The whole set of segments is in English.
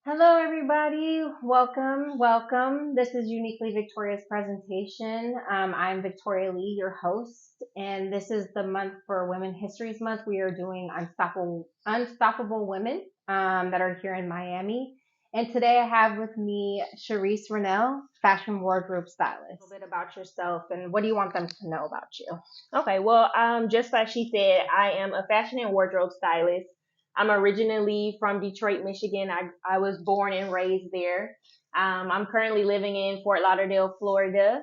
Hello, everybody. Welcome. This is Uniquely Victoria's presentation. I'm Victoria Lee, your host, and this is the month for Women Histories Month. We are doing Unstoppable Women that are here in Miami. And today I have with me Sherie Renell, fashion wardrobe stylist. A little bit about yourself and what do you want them to know about you? Okay, well, just like she said, I am a fashion and wardrobe stylist. I'm originally from Detroit, Michigan. I was born and raised there. I'm currently living in Fort Lauderdale, Florida.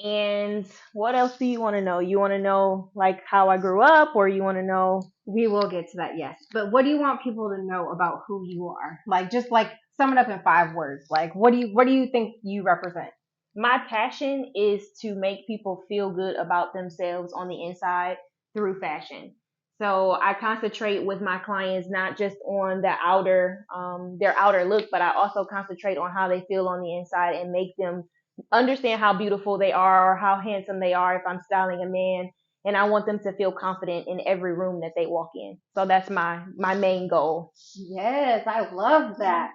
And what else do you want to know? You want to know like how I grew up, or you want to know? We will get to that, yes. But what do you want people to know about who you are? Like, just like sum it up in 5 words. Like, what do you think you represent? My passion is to make people feel good about themselves on the inside through fashion. So I concentrate with my clients not just on their outer look, but I also concentrate on how they feel on the inside and make them understand how beautiful they are or how handsome they are if I'm styling a man. And I want them to feel confident in every room that they walk in. So that's my main goal. Yes, I love that.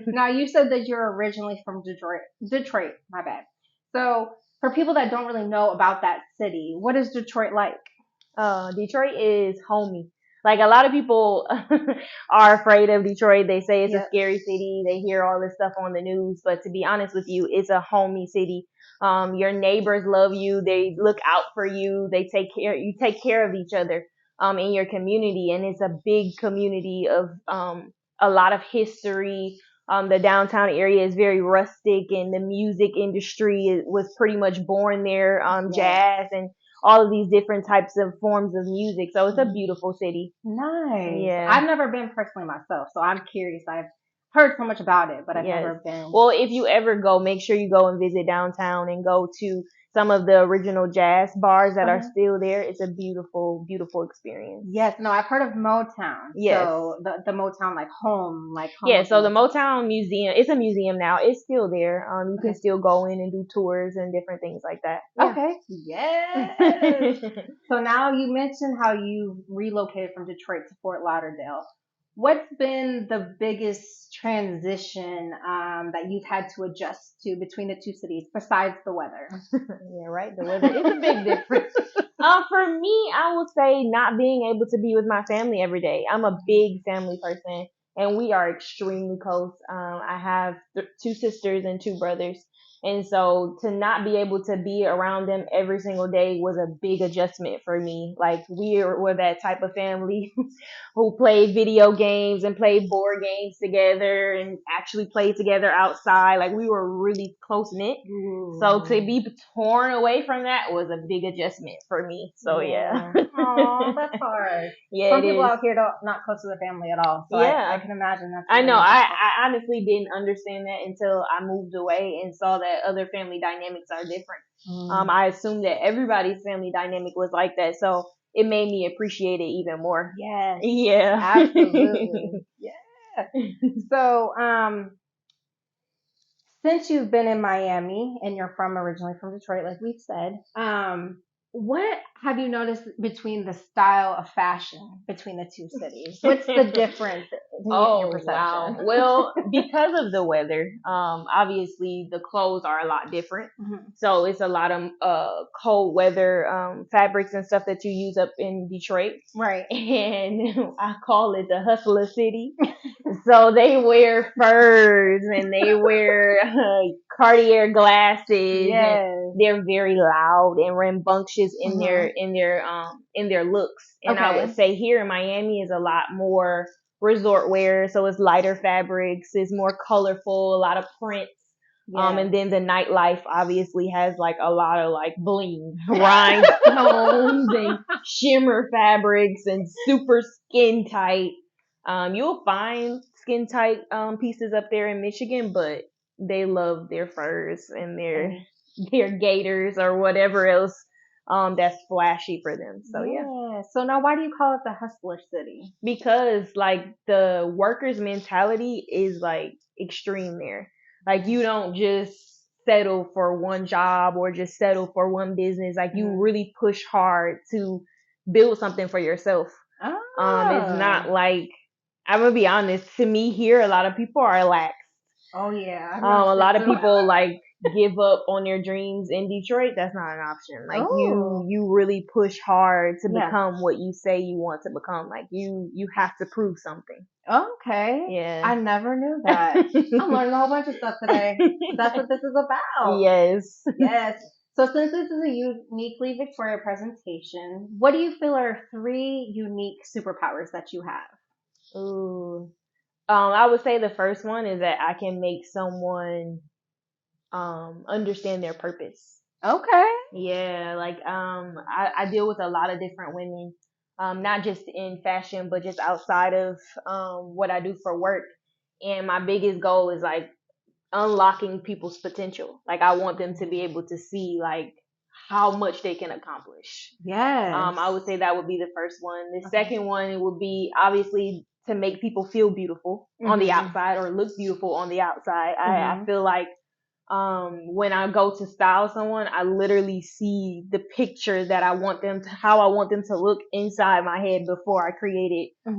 Now, you said that you're originally from Detroit. Detroit, my bad. So, for people that don't really know about that city, what is Detroit like? Detroit is homey. Like a lot of people are afraid of Detroit. They say it's a Yep. scary city. They hear all this stuff on the news, but to be honest with you, it's a homey city. Your neighbors love you. They look out for you. They take care. You take care of each other in your community, and it's a big community of a lot of history. The downtown area is very rustic, and the music industry was pretty much born there. Jazz and all of these different types of forms of music. So it's a beautiful city. Nice. Yeah. I've never been personally myself, so I'm curious. I've heard so much about it, but I've Yes. never been. Well, if you ever go, make sure you go and visit downtown and go to some of the original jazz bars that are still there. It's a beautiful, beautiful experience. Yes, no, I've heard of Motown. Yes. So the Motown like home. Yeah, so the Motown Museum, it's a museum now. It's still there. You can Okay. still go in and do tours and different things like that. Yeah. Okay. Yes. So now you mentioned how you relocated from Detroit to Fort Lauderdale. What's been the biggest transition that you've had to adjust to between the two cities besides the weather? Yeah, right. The weather is a big difference. For me, I would say not being able to be with my family every day. I'm a big family person, and we are extremely close. I have two sisters and two brothers, and so to not be able to be around them every single day was a big adjustment for me. Like we're that type of family who play video games and play board games together and actually play together outside. Like we were really close knit. So to be torn away from that was a big adjustment for me. So yeah. Oh, that's hard. Yeah, Some it people is. out here don't not close to their family at all. So Yeah. I can imagine that's I know. really I, difficult. I honestly didn't understand that until I moved away and saw that other family dynamics are different. I assumed that everybody's family dynamic was like that. So it made me appreciate it even more. Yes. Yeah. Absolutely. Yeah. So, since you've been in Miami and you're from originally from Detroit, like we've said, what have you noticed between the style of fashion between the two cities? What's the difference in your perception? Wow. Well, because of the weather, obviously the clothes are a lot different. So it's a lot of cold weather fabrics and stuff that you use up in Detroit. Right. And I call it the hustler city. So they wear furs and they wear Cartier glasses. Yes. And they're very loud and rambunctious in their looks. And I would say here in Miami is a lot more resort wear, so it's lighter fabrics, it's more colorful, a lot of prints. And then the nightlife obviously has like a lot of like bling, rhinestones and shimmer fabrics and super skin tight. You'll find skin tight pieces up there in Michigan, but they love their furs and their gaiters or whatever else that's flashy for them. So yeah. So now why do you call it the hustler city? Because like the workers mentality is like extreme there. Like you don't just settle for one job or just settle for one business. Like you really push hard to build something for yourself. It's not like I'm gonna be honest. To me, here a lot of people are lax. Oh yeah, A lot of people like give up on their dreams in Detroit. That's not an option. Like you really push hard to become what you say you want to become. Like you have to prove something. Okay. Yeah. I never knew that. I'm learning a whole bunch of stuff today. That's what this is about. Yes. Yes. So since this is a uniquely Victoria presentation, what do you feel are 3 unique superpowers that you have? Ooh. I would say the first one is that I can make someone understand their purpose. Okay. Yeah, like I deal with a lot of different women, not just in fashion, but just outside of what I do for work. And my biggest goal is like unlocking people's potential. Like I want them to be able to see like how much they can accomplish. Yes. I would say that would be the first one. The second one would be obviously to make people feel beautiful on the outside or look beautiful on the outside. I feel like when I go to style someone, I literally see the picture that I want them to, how I want them to look inside my head before I create it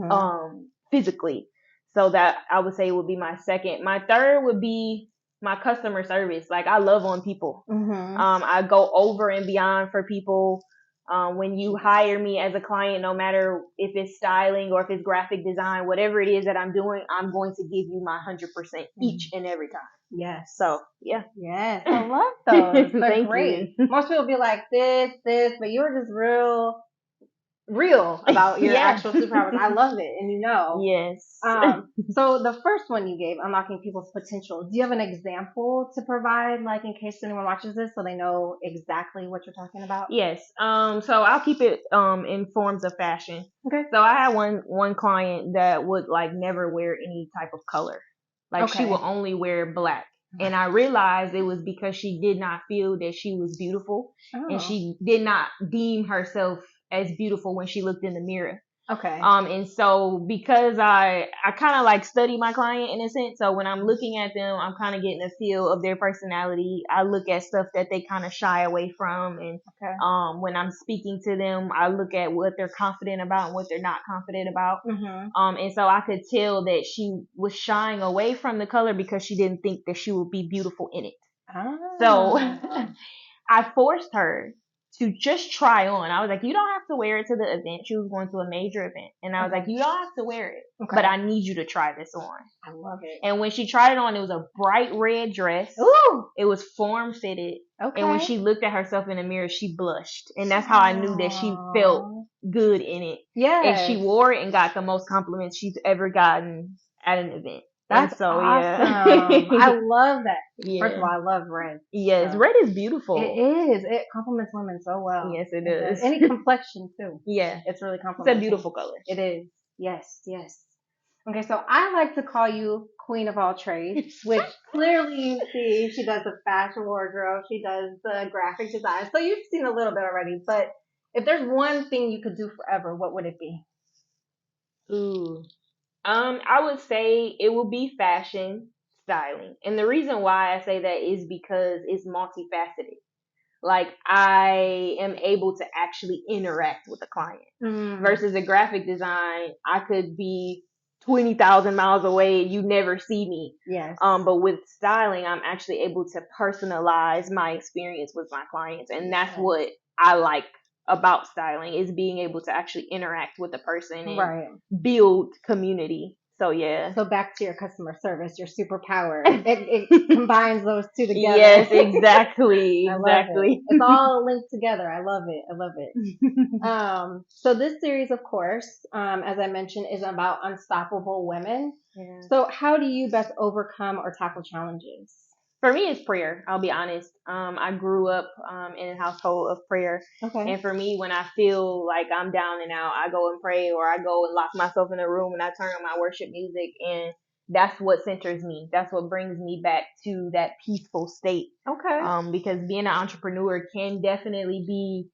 physically. So that I would say would be my second. My third would be my customer service. Like I love on people. I go over and beyond for people. When you hire me as a client, no matter if it's styling or if it's graphic design, whatever it is that I'm doing, I'm going to give you my 100% each and every time. Yes. So, yeah. Yes. I love those. They're great. Most people be like this, but you're just real about your actual superpowers. I love it. And you know. Yes. So the first one you gave, unlocking people's potential. Do you have an example to provide, like in case anyone watches this so they know exactly what you're talking about? Yes. So I'll keep it in forms of fashion. Okay. So I had one client that would like never wear any type of color. Like she will only wear black. And I realized it was because she did not feel that she was beautiful and she did not deem herself as beautiful when she looked in the mirror. Okay. And so because I kind of like study my client in a sense. So when I'm looking at them, I'm kind of getting a feel of their personality. I look at stuff that they kind of shy away from. And, when I'm speaking to them, I look at what they're confident about and what they're not confident about. And so I could tell that she was shying away from the color because she didn't think that she would be beautiful in it. So I forced her to just try on. I was like, you don't have to wear it to the event. She was going to a major event. And I was like, you don't have to wear it, but I need you to try this on. I love it. And when she tried it on, it was a bright red dress. Ooh. It was form fitted. Okay. And when she looked at herself in the mirror, she blushed. And that's how I knew that she felt good in it. Yeah. And she wore it and got the most compliments she's ever gotten at an event. That's so awesome. I love that. Yeah. First of all, I love red. Yes, red is beautiful. It is. It compliments women so well. Yes, it does. Any complexion too. Yeah. It's really complimenting. It's a beautiful color. It is. Yes, yes. Okay, so I like to call you Queen of all trades, which clearly you see she does the fashion wardrobe, she does the graphic design. So you've seen a little bit already, but if there's one thing you could do forever, what would it be? Ooh. I would say it will be fashion styling. And the reason why I say that is because it's multifaceted. Like I am able to actually interact with the client versus a graphic design. I could be 20,000 miles away. You never see me. Yes. But with styling, I'm actually able to personalize my experience with my clients. And that's what I like about styling, is being able to actually interact with the person and build community. So yeah. So back to your customer service, your superpower. It combines those two together. Yes, exactly. Exactly. It's all linked together. I love it. I love it. So this series, of course, as I mentioned, is about unstoppable women. Yeah. So how do you best overcome or tackle challenges? For me, it's prayer. I'll be honest. I grew up in a household of prayer. Okay. And for me, when I feel like I'm down and out, I go and pray, or I go and lock myself in a room and I turn on my worship music, and that's what centers me. That's what brings me back to that peaceful state. Okay. Because being an entrepreneur can definitely be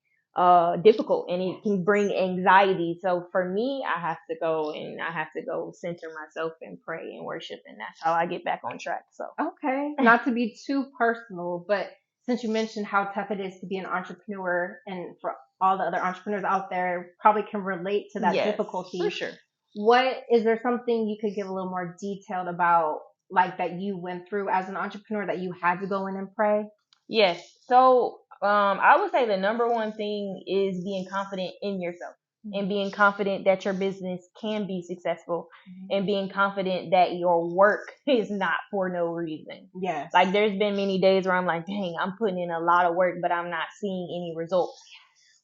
difficult, and it can bring anxiety. So for me, I have to go center myself and pray and worship, and that's how I get back on track. So okay, not to be too personal, but since you mentioned how tough it is to be an entrepreneur, and for all the other entrepreneurs out there probably can relate to that difficulty. For sure. What is there something you could give a little more detailed about, like that you went through as an entrepreneur that you had to go in and pray? Yes. So I would say the number one thing is being confident in yourself and being confident that your business can be successful and being confident that your work is not for no reason. Yes. Like there's been many days where I'm like, dang, I'm putting in a lot of work, but I'm not seeing any results.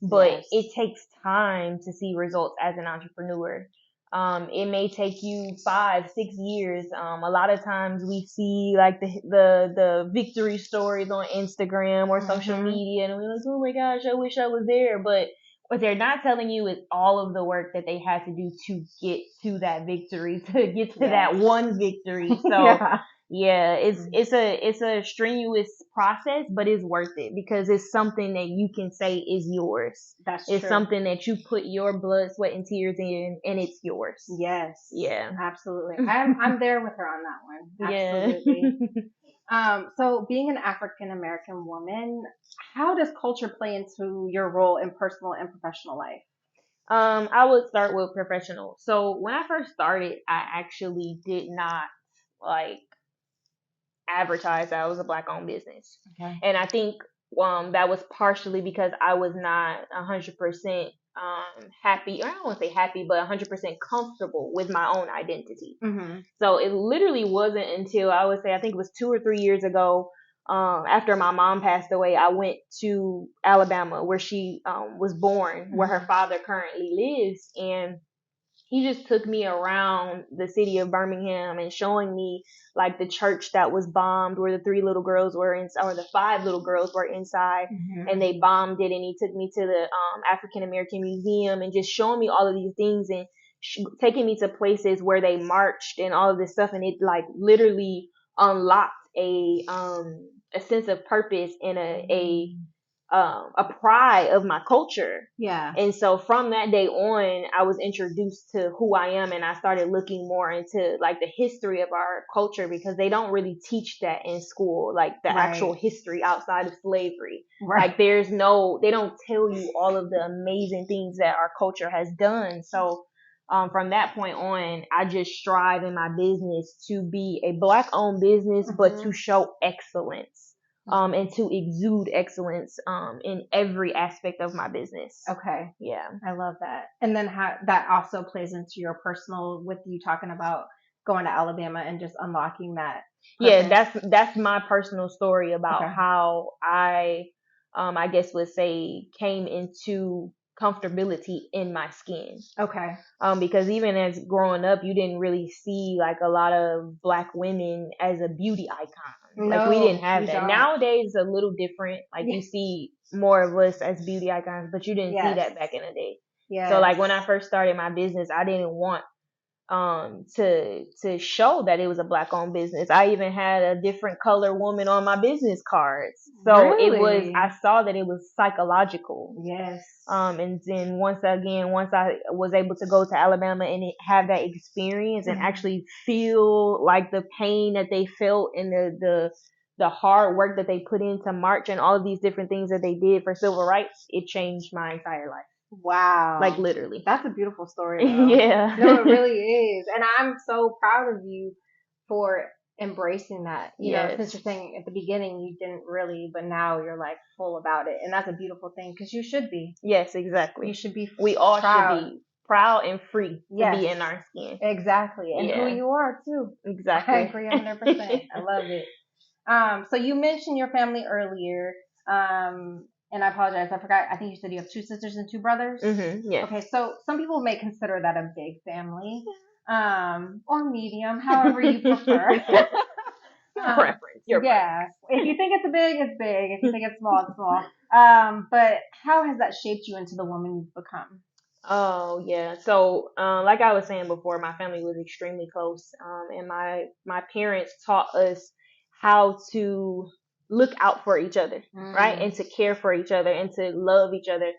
But it takes time to see results as an entrepreneur. It may take you 5-6 years. A lot of times we see like the victory stories on Instagram or social media, and we're like, oh my gosh, I wish I was there. But what they're not telling you is all of the work that they had to do to get to that victory, to get to that one victory. So yeah, it's a strenuous process, but it's worth it because it's something that you can say is yours. It's something that you put your blood, sweat, and tears in, and it's yours. Yes. Yeah. Absolutely. I'm there with her on that one. Absolutely. Yeah. So being an African American woman, how does culture play into your role in personal and professional life? I would start with professional. So when I first started, I actually did not like advertise that I was a black owned business. Okay. And I think that was partially because I was not 100% happy, or I don't want to say happy, but 100% comfortable with my own identity. So it literally wasn't until I would say, I think it was 2 or 3 years ago, after my mom passed away, I went to Alabama where she was born, where her father currently lives. And he just took me around the city of Birmingham and showing me like the church that was bombed where the 3 little girls were inside, or the 5 little girls were inside, and they bombed it. And he took me to the African American Museum and just showing me all of these things and taking me to places where they marched and all of this stuff. And it like literally unlocked a sense of purpose and a pride of my culture. Yeah. And so from that day on, I was introduced to who I am, and I started looking more into like the history of our culture, because they don't really teach that in school, like the actual history outside of slavery. Like they don't tell you all of the amazing things that our culture has done. So from that point on, I just strive in my business to be a black owned business, but to show excellence. And to exude excellence in every aspect of my business. Okay. Yeah. I love that. And then how that also plays into your personal, with you talking about going to Alabama and just unlocking that purpose. Yeah, that's my personal story about how I guess would say came into comfortability in my skin. Okay. Because even as growing up, you didn't really see like a lot of black women as a beauty icon. No, like we didn't have that. Don't. Nowadays it's a little different. Like you see more of us as beauty icons, but you didn't see that back in the day. Yeah. So like when I first started my business, I didn't want to show that it was a black owned business. I even had a different color woman on my business cards. So I saw that it was psychological. Yes. And then once I was able to go to Alabama and have that experience and actually feel like the pain that they felt and the hard work that they put into march and all of these different things that they did for civil rights, it changed my entire life. Wow. Like literally. That's a beautiful story though. Yeah. No, it really is. And I'm so proud of you for embracing that. You know, since you're saying at the beginning you didn't really, but now you're like full about it. And that's a beautiful thing, because you should be. Yes, exactly. You should be We all should be proud and free to be in our skin. Exactly. And who you are too. Exactly. I agree 100%. I love it. So you mentioned your family earlier. And I apologize, I forgot. I think you said you have 2 sisters and 2 brothers. Yeah. Okay, so some people may consider that a big family, or medium, however you prefer. Preference. Your preference. If you think it's big, it's big. If you think it's small, it's small. But how has that shaped you into the woman you've become? Oh yeah. So like I was saying before, my family was extremely close. And my parents taught us how to look out for each other, right? And to care for each other and to love each other.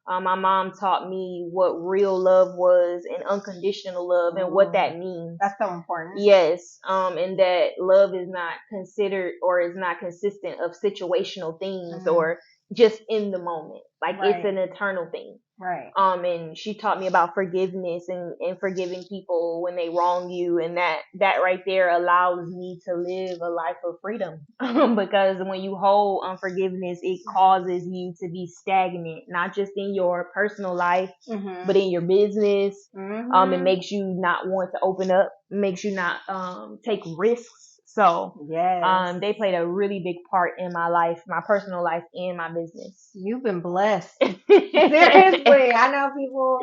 My mom taught me what real love was and unconditional love and what that means. That's so important. Yes. And that love is not considered or is not consistent of situational things or just in the moment. Like it's an eternal thing. Right. And she taught me about forgiveness and forgiving people when they wrong you, and that right there allows me to live a life of freedom. Because when you hold unforgiveness, it causes you to be stagnant, not just in your personal life, but in your business. It makes you not want to open up, makes you not take risks. So they played a really big part in my life, my personal life, and my business. You've been blessed. Seriously, I know people,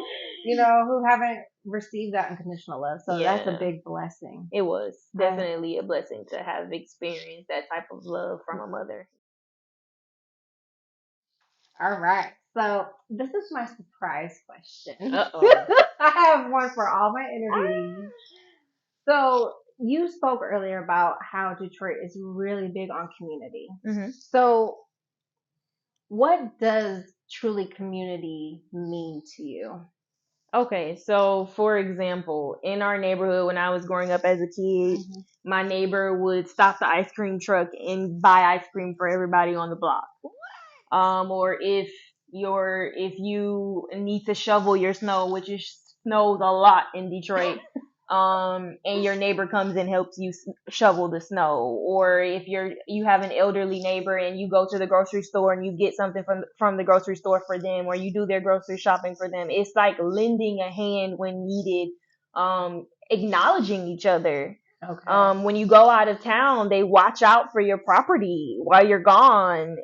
who haven't received that unconditional love. So that's a big blessing. It was definitely a blessing to have experienced that type of love from a mother. All right. So this is my surprise question. I have one for all my interviewees. So you spoke earlier about how Detroit is really big on community. So what does truly community mean to you? Okay, so for example, in our neighborhood when I was growing up as a kid, my neighbor would stop the ice cream truck and buy ice cream for everybody on the block. Or if you need to shovel your snow, which snows a lot in Detroit, and your neighbor comes and helps you shovel the snow, or if you have an elderly neighbor and you go to the grocery store and you get something from the grocery store for them, or you do their grocery shopping for them, it's like lending a hand when needed, acknowledging each other. Okay. When you go out of town, they watch out for your property while you're gone.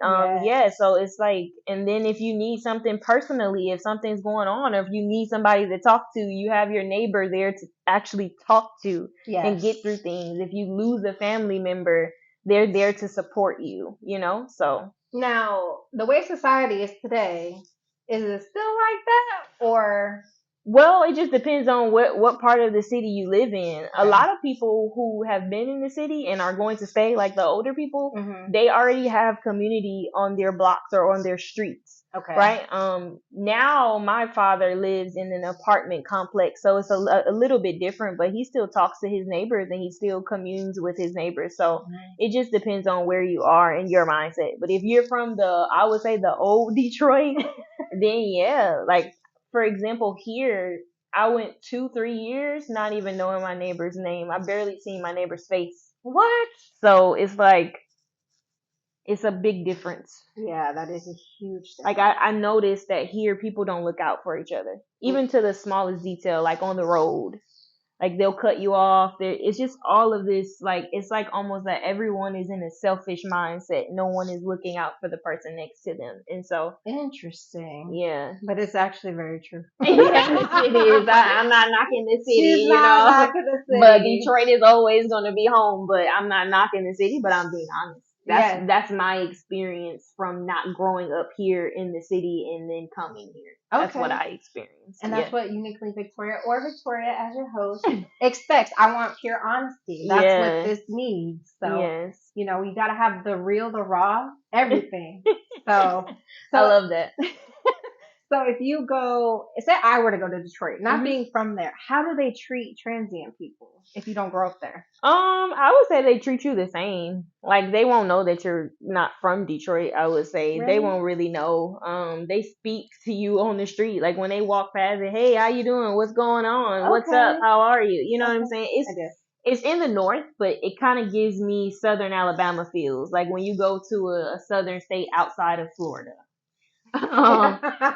So it's like, and then if you need something personally, if something's going on, or if you need somebody to talk to, you have your neighbor there to actually talk to and get through things. If you lose a family member, they're there to support you, so. Now, the way society is today, is it still like that, or? Well, it just depends on what part of the city you live in. Okay. A lot of people who have been in the city and are going to stay, like the older people, they already have community on their blocks or on their streets. Okay. Right? Now my father lives in an apartment complex, so it's a little bit different, but he still talks to his neighbors and he still communes with his neighbors. So it just depends on where you are and your mindset. But if you're from I would say the old Detroit, then yeah, like, for example, here, I went 2-3 years not even knowing my neighbor's name. I barely seen my neighbor's face. What? So it's like, it's a big difference. Yeah, that is a huge difference. Like, I noticed that here people don't look out for each other, even to the smallest detail, like on the road. Like, they'll cut you off. It's just all of this, like, it's like almost that everyone is in a selfish mindset. No one is looking out for the person next to them. And so. Interesting. Yeah. But it's actually very true. Yes, it is. I'm not knocking the city, She's not knocking the city. But Detroit is always going to be home. But I'm not knocking the city, but I'm being honest. That's my experience from not growing up here in the city and then coming here. That's what I experienced. And that's what Uniquely Victoria, or Victoria as your host, expects. I want pure honesty. That's what this needs. So, we got to have the real, the raw, everything. So I love that. So if you go, say I were to go to Detroit, not being from there, how do they treat transient people if you don't grow up there? I would say they treat you the same. Like, they won't know that you're not from Detroit, I would say. Really? They won't really know. They speak to you on the street. Like, when they walk past it, hey, how you doing? What's going on? Okay. What's up? How are you? You know what I'm saying? It's in the north, but it kind of gives me Southern Alabama feels. Like when you go to a southern state outside of Florida.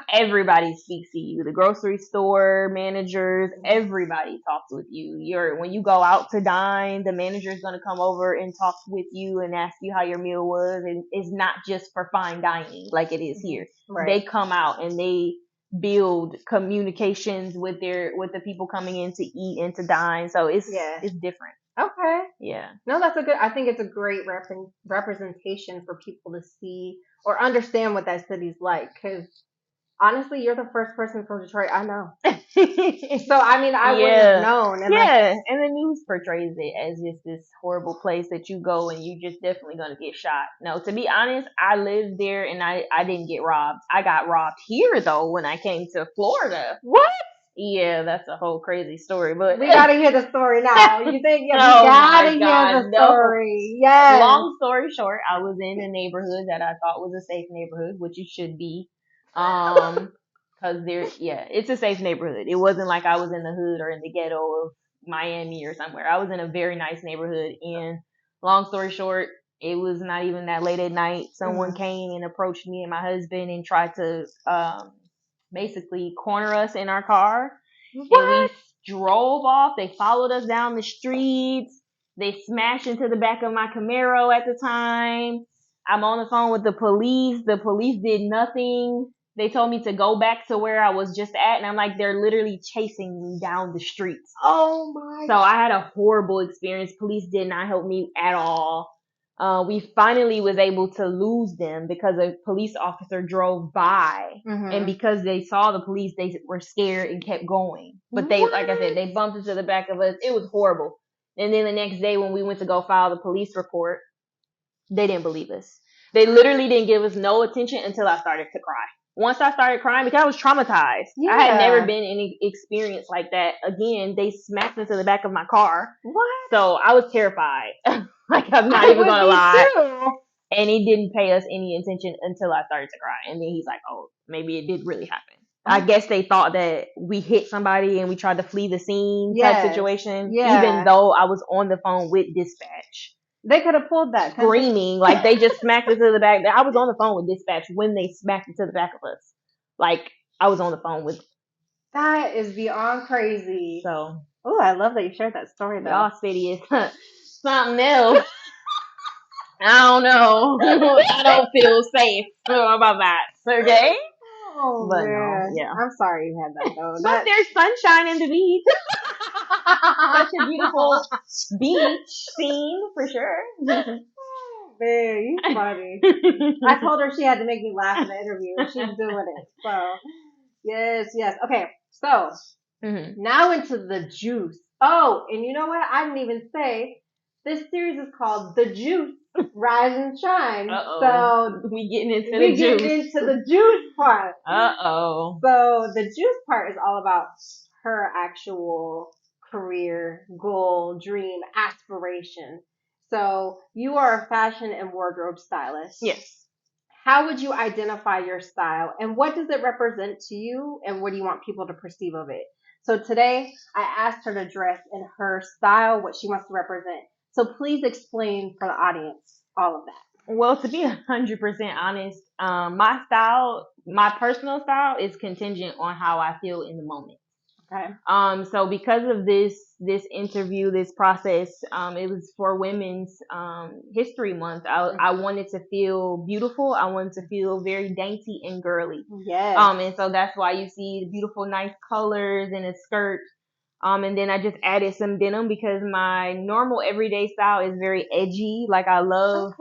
Everybody speaks to you. The grocery store managers, everybody talks with you. When you go out to dine, the manager's gonna come over and talk with you and ask you how your meal was, and it's not just for fine dining like it is here. Right. They come out and they build communications with the people coming in to eat and to dine. So it's different. Okay. Yeah. No, I think it's a great representation for people to see or understand what that city's like. Because honestly, you're the first person from Detroit I know. So, I mean, I wouldn't have known. And and the news portrays it as just this horrible place that you go and you just definitely going to get shot. No, to be honest, I lived there and I didn't get robbed. I got robbed here, though, when I came to Florida. What? Yeah, that's a whole crazy story, but we gotta hear the story now. You think we gotta hear the story? Yes. Long story short, I was in a neighborhood that I thought was a safe neighborhood, which it should be. Cause it's a safe neighborhood. It wasn't like I was in the hood or in the ghetto of Miami or somewhere. I was in a very nice neighborhood. And long story short, it was not even that late at night. Someone came and approached me and my husband and tried to basically corner us in our car. What? And we drove off. They followed us down the streets. They smashed into the back of my Camaro at the time. I'm on the phone with the police. The police did nothing. They told me to go back to where I was just at. And I'm like, they're literally chasing me down the streets. Oh my. So I had a horrible experience. Police did not help me at all. We finally was able to lose them because a police officer drove by, and because they saw the police, they were scared and kept going. But they, like I said, they bumped into the back of us. It was horrible. And then the next day when we went to go file the police report, they didn't believe us. They literally didn't give us no attention until I started to cry. Once I started crying, because I was traumatized. Yeah. I had never been in any experience like that. Again, they smacked into the back of my car. What? So I was terrified. Like, I'm not even going to lie. Too. And he didn't pay us any attention until I started to cry. And then he's like, oh, maybe it did really happen. I guess they thought that we hit somebody and we tried to flee the scene type situation. Yeah. Even though I was on the phone with dispatch. They could have pulled that. Screaming. Like, they just smacked into the back. I was on the phone with dispatch when they smacked into the back of us. Like, I was on the phone with. That is beyond crazy. So. Oh, I love that you shared that story, though. Y'all city is something else. I don't know. I don't feel safe about that. Okay? Oh, but man. No, yeah. I'm sorry you had that, though. But there's sunshine in the beach. Such a beautiful beach scene, for sure. Oh, man, you funny. I told her she had to make me laugh in the interview, and she's doing it. So, yes. Okay, so now into the juice. Oh, and you know what? I didn't even say this series is called The Juice, Rise and Shine. Uh-oh. So we getting into the juice part. Uh-oh. So the juice part is all about her actual career, goal, dream, aspiration. So you are a fashion and wardrobe stylist. Yes. How would you identify your style, and what does it represent to you, and what do you want people to perceive of it? So today I asked her to dress in her style, what she wants to represent. So please explain for the audience all of that. Well, to be 100% honest, my style, my personal style is contingent on how I feel in the moment. Okay. So because of this interview, this process, it was for Women's History Month. I wanted to feel beautiful. I wanted to feel very dainty and girly. Yes. And so that's why you see the beautiful, nice colors in a skirt. And then I just added some denim because my normal everyday style is very edgy. Like I love,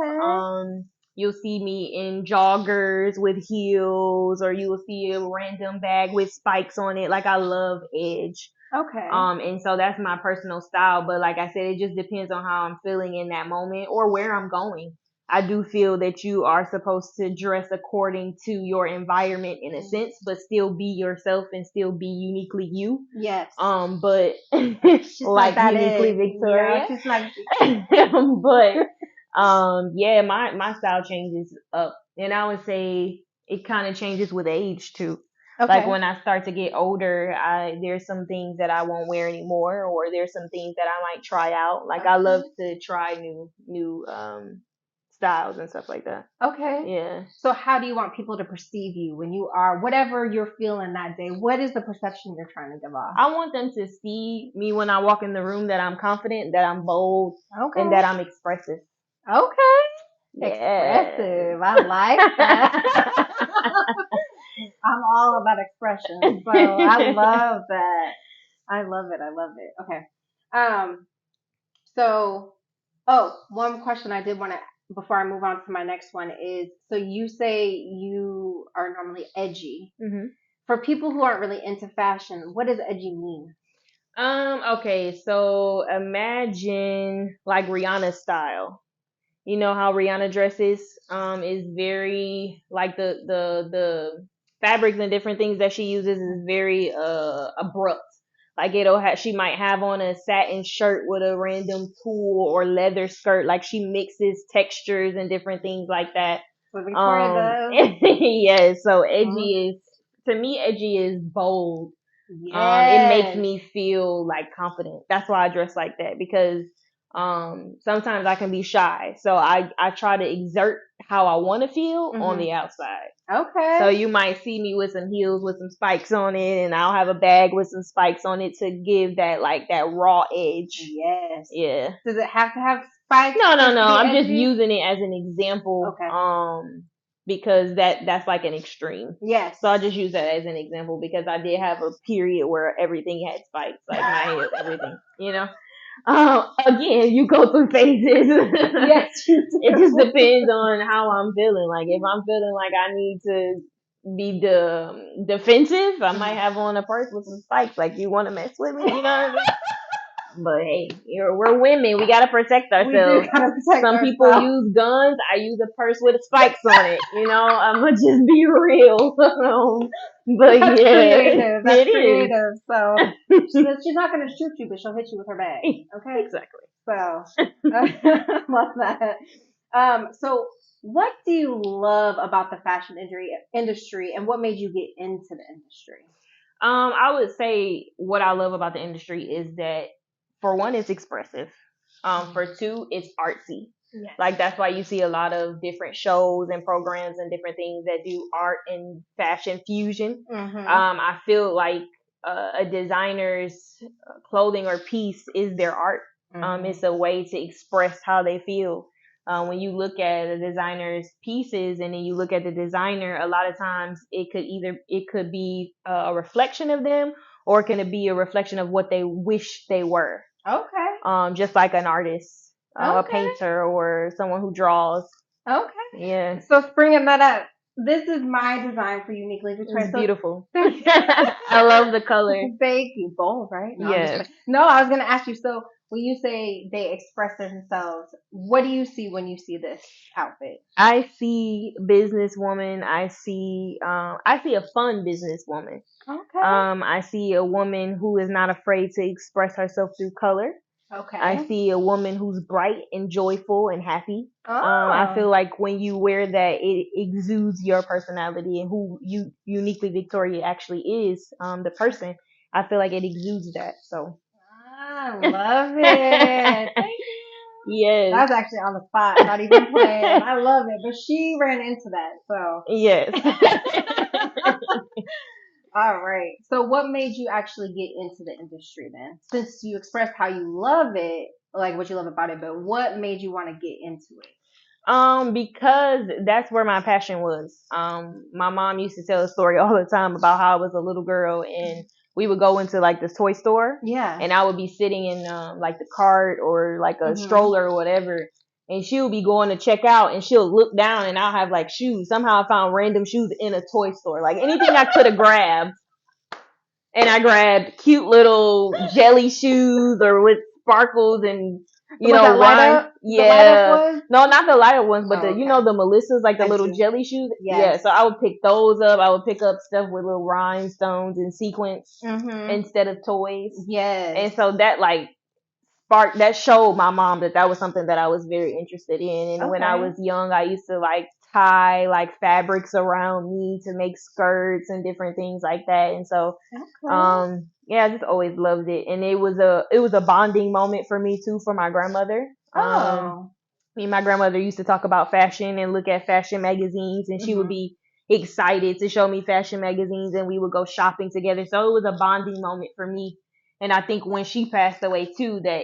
you'll see me in joggers with heels, or you will see a random bag with spikes on it. Like I love edge. Okay. And so that's my personal style. But like I said, it just depends on how I'm feeling in that moment or where I'm going. I do feel that you are supposed to dress according to your environment in a sense, but still be yourself and still be uniquely you. Yes. But like uniquely Victoria. Yeah, she's like but yeah, my style changes up. And I would say it kind of changes with age too. Okay. Like when I start to get older, there's some things that I won't wear anymore, or there's some things that I might try out. Like I love to try new styles and stuff like that. Okay. Yeah. So how do you want people to perceive you when you are whatever you're feeling that day? What is the perception you're trying to give off? I want them to see me when I walk in the room that I'm confident, that I'm bold, and that I'm expressive. Okay. Yeah. Expressive. I like that. I'm all about expression. So I love that. I love it. Okay. One question I did want to, before I move on to my next one, is, so you say you are normally edgy. Mm-hmm. For people who aren't really into fashion, what does edgy mean? Okay, so imagine like Rihanna's style. You know how Rihanna dresses is very, like the fabrics and different things that she uses is very abrupt. Like she might have on a satin shirt with a random tulle or leather skirt. Like she mixes textures and different things like that. What Victoria does. Yeah, so edgy is to me, edgy is bold. Yes. It makes me feel like confident. That's why I dress like that, because sometimes I can be shy. So I try to exert how I want to feel on the outside. Okay. So you might see me with some heels with some spikes on it, and I'll have a bag with some spikes on it to give that raw edge. Yes. Yeah. Does it have to have spikes? No. I'm just using it as an example. Okay. Because that's like an extreme. Yes. So I just use that as an example, because I did have a period where everything had spikes, like my hair, everything, you know. Again, you go through phases. Yes, you do. It just depends on how I'm feeling. Like if I'm feeling like I need to be defensive, I might have on a purse with some spikes. Like, you want to mess with me, you know what I mean? But hey, we're women. We gotta protect ourselves. Some people use guns. I use a purse with spikes on it. You know, I'ma just be real. But that's creative. That's creative. So she's not gonna shoot you, but she'll hit you with her bag. Okay. Exactly. So love that. So what do you love about the fashion industry, and what made you get into the industry? I would say what I love about the industry is that, for one, it's expressive. For two, it's artsy. Yes. Like, that's why you see a lot of different shows and programs and different things that do art and fashion fusion. I feel like a designer's clothing or piece is their art. It's a way to express how they feel. When you look at a designer's pieces and then you look at the designer, a lot of times it could be a reflection of them, or it can be a reflection of what they wish they were. Okay. Just like an artist, a painter, or someone who draws. Okay. Yeah. So bringing that up, this is my design for Uniquely Victoria. It's beautiful. I love the color. Thank you. Bold, right? No, yes. No, I was going to ask you, so when you say they express themselves, what do you see when you see this outfit? I see businesswoman. I see a fun businesswoman. Okay. I see a woman who is not afraid to express herself through color. Okay. I see a woman who's bright and joyful and happy. Oh. I feel like when you wear that, it exudes your personality and who you Uniquely Victoria actually is. The person. I feel like it exudes that. So. I love it. Thank you. Yes. That was actually on the spot, not even playing. I love it. But she ran into that, so. Yes. All right. So what made you actually get into the industry then? Since you expressed how you love it, like what you love about it, but what made you want to get into it? Because that's where my passion was. My mom used to tell a story all the time about how I was a little girl and we would go into like this toy store. Yeah. And I would be sitting in like the cart or like a stroller or whatever. And she'll be going to check out and she'll look down and I'll have like shoes. Somehow I found random shoes in a toy store. Like anything I could have grabbed. And I grabbed cute little jelly shoes or with sparkles and rhyme. Yeah. No, not the lighter ones, but the Melissas, like the little jelly shoes. Yes. Yeah. So I would pick those up. I would pick up stuff with little rhinestones and sequins instead of toys. Yes. And so that that showed my mom that was something that I was very interested in. And when I was young, I used to tie fabrics around me to make skirts and different things like that. And so, I just always loved it. And it was a bonding moment for me too, for my grandmother. Me and my grandmother used to talk about fashion and look at fashion magazines, and she would be excited to show me fashion magazines, and we would go shopping together. So it was a bonding moment for me. And I think when she passed away too, that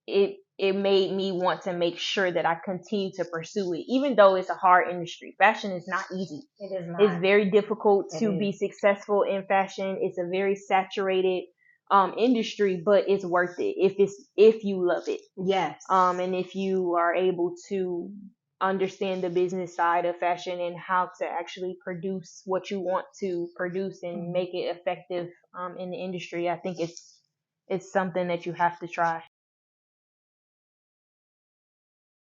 it made me want to make sure that I continue to pursue it, even though it's a hard industry. Fashion is not easy. It is not. It's very difficult to be successful in fashion. It's a very saturated industry, but it's worth it if you love it. Yes. And if you are able to understand the business side of fashion and how to actually produce what you want to produce and make it effective in the industry, I think it's something that you have to try.